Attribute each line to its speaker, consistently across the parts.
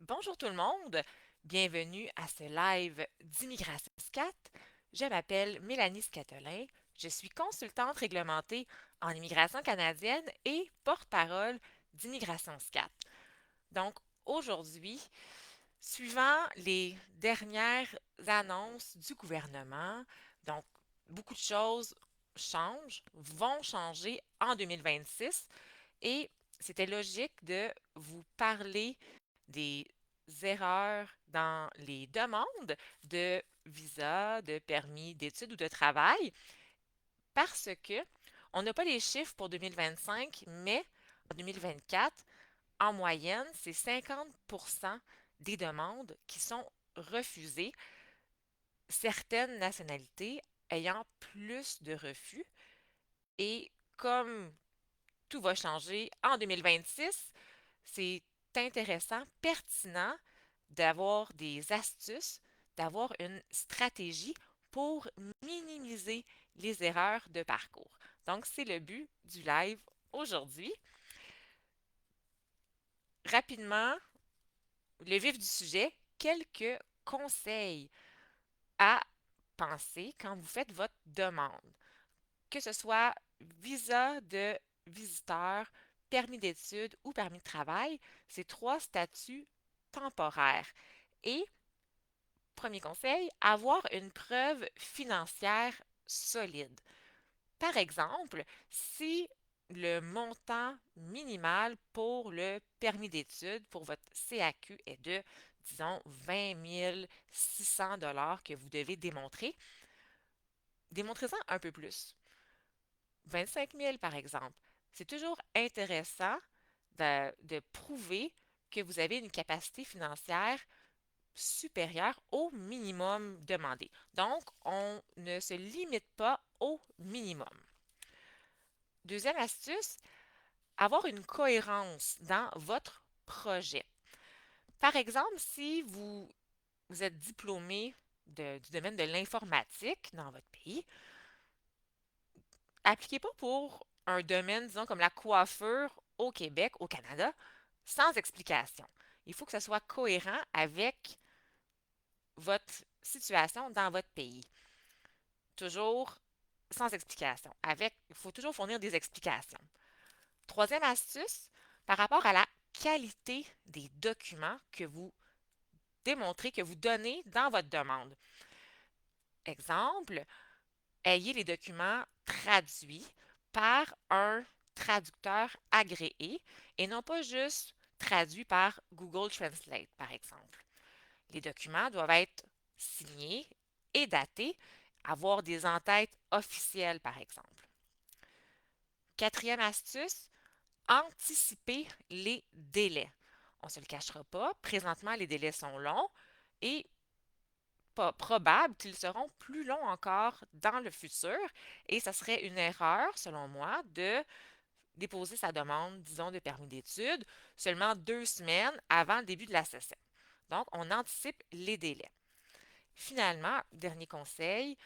Speaker 1: Bonjour tout le monde, bienvenue à ce live d'Immigration SCAT. Je m'appelle Mélanie Scatolin, je suis consultante réglementée en immigration canadienne et porte-parole d'Immigration SCAT. Donc aujourd'hui, suivant les dernières annonces du gouvernement, donc beaucoup de choses changent, vont changer en 2026 et c'était logique de vous parler des erreurs dans les demandes de visa, de permis d'études ou de travail parce que on n'a pas les chiffres pour 2025, mais en 2024, en moyenne, c'est 50% des demandes qui sont refusées, certaines nationalités ayant plus de refus. Et comme tout va changer en 2026, c'est intéressant, pertinent d'avoir des astuces, d'avoir une stratégie pour minimiser les erreurs de parcours. Donc, c'est le but du live aujourd'hui. Rapidement, le vif du sujet, quelques conseils à penser quand vous faites votre demande. Que ce soit visa de visiteur, permis d'études ou permis de travail, c'est trois statuts temporaires. Et, premier conseil, avoir une preuve financière solide. Par exemple, si le montant minimal pour le permis d'études pour votre CAQ est de, disons, 20 600 que vous devez démontrer, démontrez-en un peu plus. 25 000, par exemple. C'est toujours intéressant de prouver que vous avez une capacité financière supérieure au minimum demandé. Donc, on ne se limite pas au minimum. Deuxième astuce, avoir une cohérence dans votre projet. Par exemple, si vous êtes diplômé du domaine de l'informatique dans votre pays, appliquez pas pour un domaine, disons, comme la coiffure au Québec, au Canada, sans explication. Il faut que ce soit cohérent avec votre situation dans votre pays. Toujours sans explication. Il faut toujours fournir des explications. Troisième astuce, par rapport à la qualité des documents que vous démontrez, que vous donnez dans votre demande. Exemple, ayez les documents traduits par un traducteur agréé et non pas juste traduits par Google Translate, par exemple. Les documents doivent être signés et datés, avoir des entêtes officielles, par exemple. Quatrième astuce, anticiper les délais. On ne se le cachera pas, présentement les délais sont longs et pas probable qu'ils seront plus longs encore dans le futur et ça serait une erreur, selon moi, de déposer sa demande, disons, de permis d'études seulement 2 semaines avant le début de la session. Donc, on anticipe les délais. Finalement, dernier conseil,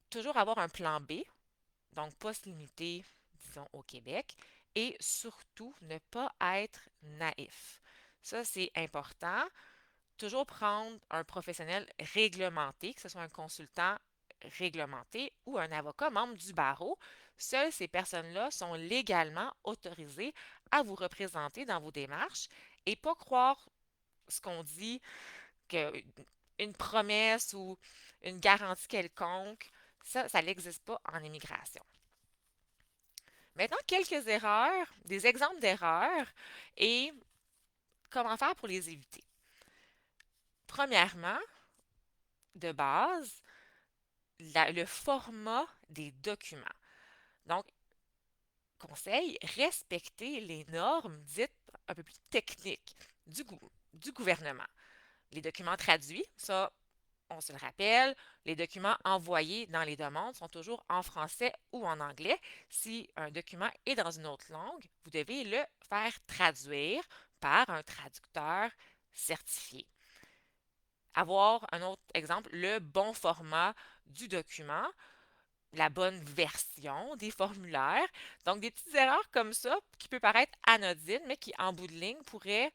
Speaker 1: toujours avoir un plan B, donc pas se limiter, disons, au Québec, et surtout ne pas être naïf. Ça, c'est important. Toujours prendre un professionnel réglementé, que ce soit un consultant réglementé ou un avocat membre du barreau. Seules ces personnes-là sont légalement autorisées à vous représenter dans vos démarches et pas croire ce qu'on dit, que une promesse ou une garantie quelconque, ça n'existe pas en immigration. Maintenant, quelques erreurs, des exemples d'erreurs et comment faire pour les éviter. Premièrement, de base, le format des documents. Donc, conseil, respecter les normes dites un peu plus techniques du, du gouvernement. Les documents traduits, ça, on se le rappelle, les documents envoyés dans les demandes sont toujours en français ou en anglais. Si un document est dans une autre langue, vous devez le faire traduire par un traducteur certifié. Avoir un autre exemple, le bon format du document, la bonne version des formulaires. Donc, des petites erreurs comme ça qui peuvent paraître anodines, mais qui, en bout de ligne, pourraient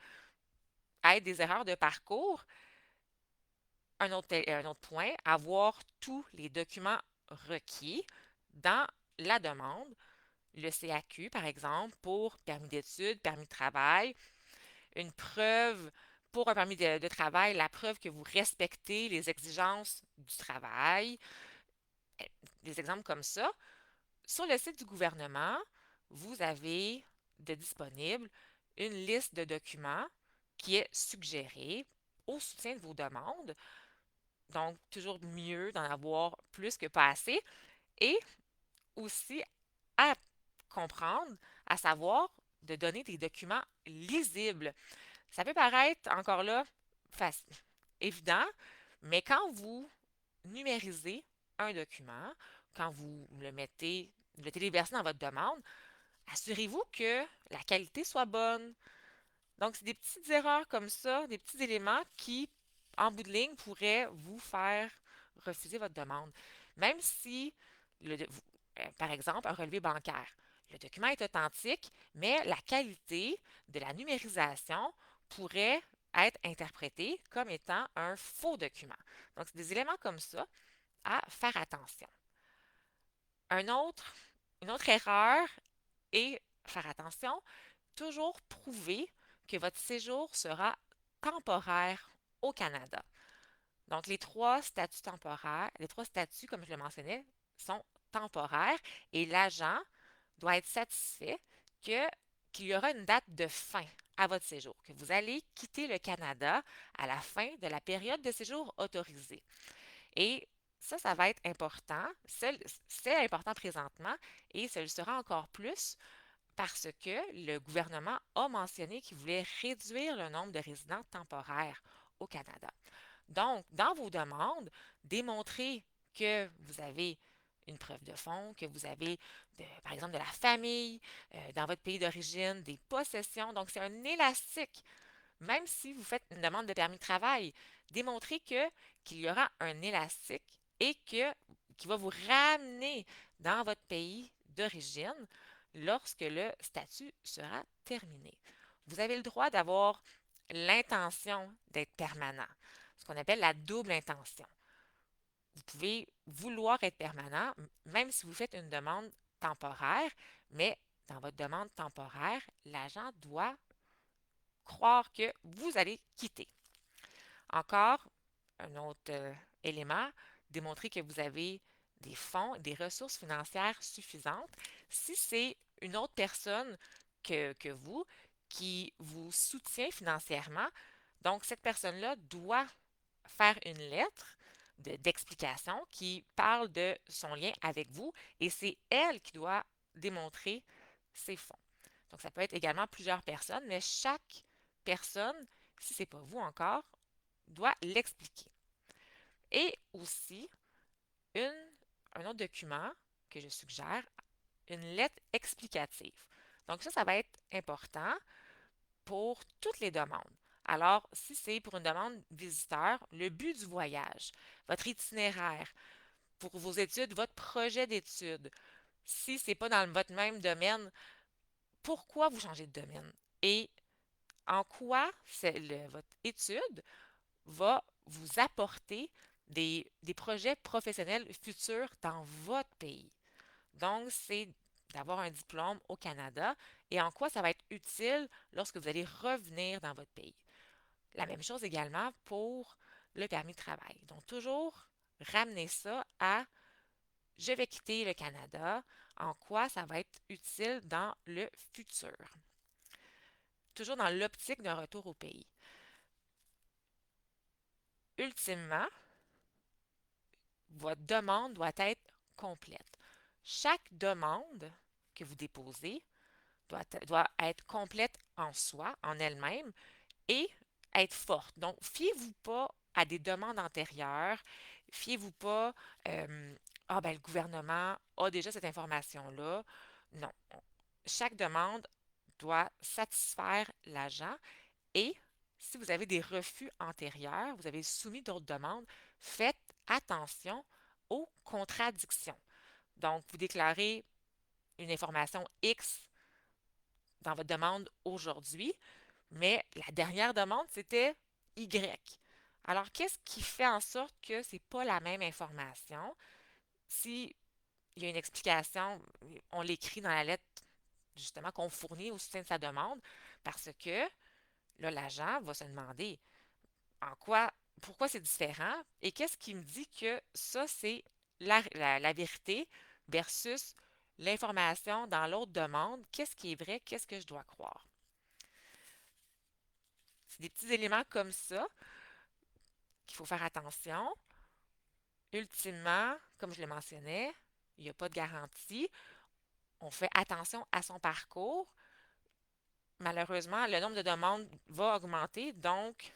Speaker 1: être des erreurs de parcours. Un autre point, avoir tous les documents requis dans la demande, le CAQ par exemple, pour permis d'études, permis de travail, une preuve pour un permis de travail, la preuve que vous respectez les exigences du travail, des exemples comme ça. Sur le site du gouvernement, vous avez de disponible une liste de documents qui est suggérée au soutien de vos demandes. Donc, toujours mieux d'en avoir plus que pas assez. Et aussi à comprendre, à savoir de donner des documents lisibles. Ça peut paraître encore là facile, évident, mais quand vous numérisez un document, quand vous le téléversez dans votre demande, assurez-vous que la qualité soit bonne. Donc, c'est des petites erreurs comme ça, des petits éléments qui, en bout de ligne, pourraient vous faire refuser votre demande. Même si, par exemple, un relevé bancaire, le document est authentique, mais la qualité de la numérisation pourrait être interprétée comme étant un faux document. Donc, c'est des éléments comme ça à faire attention. Un autre, une autre erreur est faire attention, toujours prouver que votre séjour sera temporaire au Canada. Donc, les trois statuts, comme je le mentionnais, sont temporaires et l'agent doit être satisfait qu'il y aura une date de fin à votre séjour, que vous allez quitter le Canada à la fin de la période de séjour autorisée. Et ça va être important. C'est important présentement et ce le sera encore plus parce que le gouvernement a mentionné qu'il voulait réduire le nombre de résidents temporaires au Canada. Donc, dans vos demandes, démontrez que vous avez une preuve de fonds, que vous avez, par exemple, de la famille dans votre pays d'origine, des possessions. Donc, c'est un élastique. Même si vous faites une demande de permis de travail, démontrez qu'il y aura un élastique et qui va vous ramener dans votre pays d'origine lorsque le statut sera terminé. Vous avez le droit d'avoir l'intention d'être permanent, ce qu'on appelle la double intention. Vous pouvez vouloir être permanent, même si vous faites une demande temporaire, mais dans votre demande temporaire, l'agent doit croire que vous allez quitter. Encore, un autre élément, démontrer que vous avez des fonds, des ressources financières suffisantes. Si c'est une autre personne que vous qui vous soutient financièrement, donc cette personne-là doit faire une lettre d'explication qui parle de son lien avec vous et c'est elle qui doit démontrer ses fonds. Donc ça peut être également plusieurs personnes, mais chaque personne, si ce n'est pas vous encore, doit l'expliquer. Et aussi, un autre document que je suggère, une lettre explicative. Donc ça va être important pour toutes les demandes. Alors, si c'est pour une demande visiteur, le but du voyage, votre itinéraire, pour vos études, votre projet d'études, si ce n'est pas dans votre même domaine, pourquoi vous changez de domaine? Et en quoi votre étude va vous apporter des projets professionnels futurs dans votre pays. Donc, c'est d'avoir un diplôme au Canada et en quoi ça va être utile lorsque vous allez revenir dans votre pays. La même chose également pour le permis de travail. Donc, toujours ramener ça à je vais quitter le Canada, en quoi ça va être utile dans le futur. Toujours dans l'optique d'un retour au pays. Ultimement, votre demande doit être complète. Chaque demande que vous déposez doit être complète en soi, en elle-même, et être forte. Donc, fiez-vous pas à des demandes antérieures. Fiez-vous pas, ah ben le gouvernement a déjà cette information-là. Non. Chaque demande doit satisfaire l'agent et si vous avez des refus antérieurs, vous avez soumis d'autres demandes, faites attention aux contradictions. Donc, vous déclarez une information X dans votre demande aujourd'hui, Mais la dernière demande, c'était Y. Alors, qu'est-ce qui fait en sorte que c'est pas la même information? Si il y a une explication, on l'écrit dans la lettre justement qu'on fournit au soutien de sa demande, parce que là, l'agent va se demander en quoi, pourquoi c'est différent et qu'est-ce qui me dit que ça, c'est la vérité versus l'information dans l'autre demande. Qu'est-ce qui est vrai? Qu'est-ce que je dois croire? C'est des petits éléments comme ça qu'il faut faire attention. Ultimement, comme je le mentionnais, il n'y a pas de garantie. On fait attention à son parcours. Malheureusement, le nombre de demandes va augmenter, donc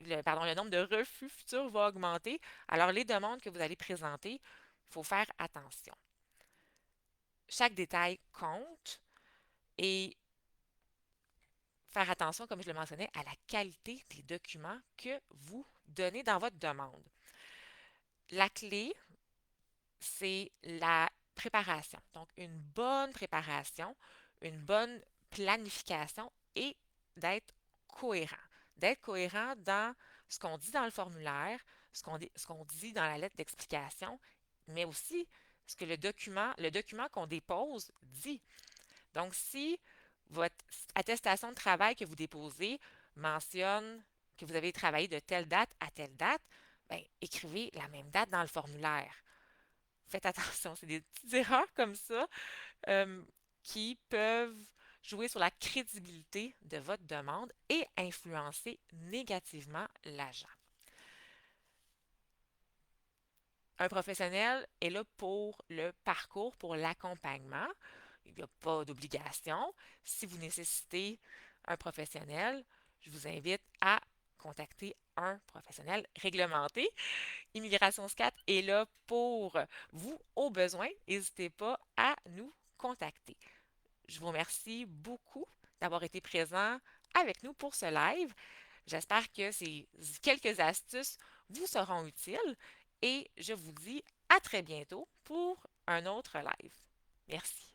Speaker 1: le nombre de refus futurs va augmenter. Alors, les demandes que vous allez présenter, il faut faire attention. Chaque détail compte et faire attention, comme je le mentionnais, à la qualité des documents que vous donnez dans votre demande. La clé, c'est la préparation. Donc, une bonne préparation, une bonne planification et d'être cohérent. D'être cohérent dans ce qu'on dit dans le formulaire, ce qu'on dit dans la lettre d'explication, mais aussi ce que le document qu'on dépose dit. Donc, si votre attestation de travail que vous déposez mentionne que vous avez travaillé de telle date à telle date, bien, écrivez la même date dans le formulaire. Faites attention, c'est des petites erreurs comme ça euh, qui peuvent jouer sur la crédibilité de votre demande et influencer négativement l'agent. Un professionnel est là pour le parcours, pour l'accompagnement. Il n'y a pas d'obligation. Si vous nécessitez un professionnel, je vous invite à contacter un professionnel réglementé. Immigration SCAT est là pour vous au besoin. N'hésitez pas à nous contacter. Je vous remercie beaucoup d'avoir été présent avec nous pour ce live. J'espère que ces quelques astuces vous seront utiles et je vous dis à très bientôt pour un autre live. Merci.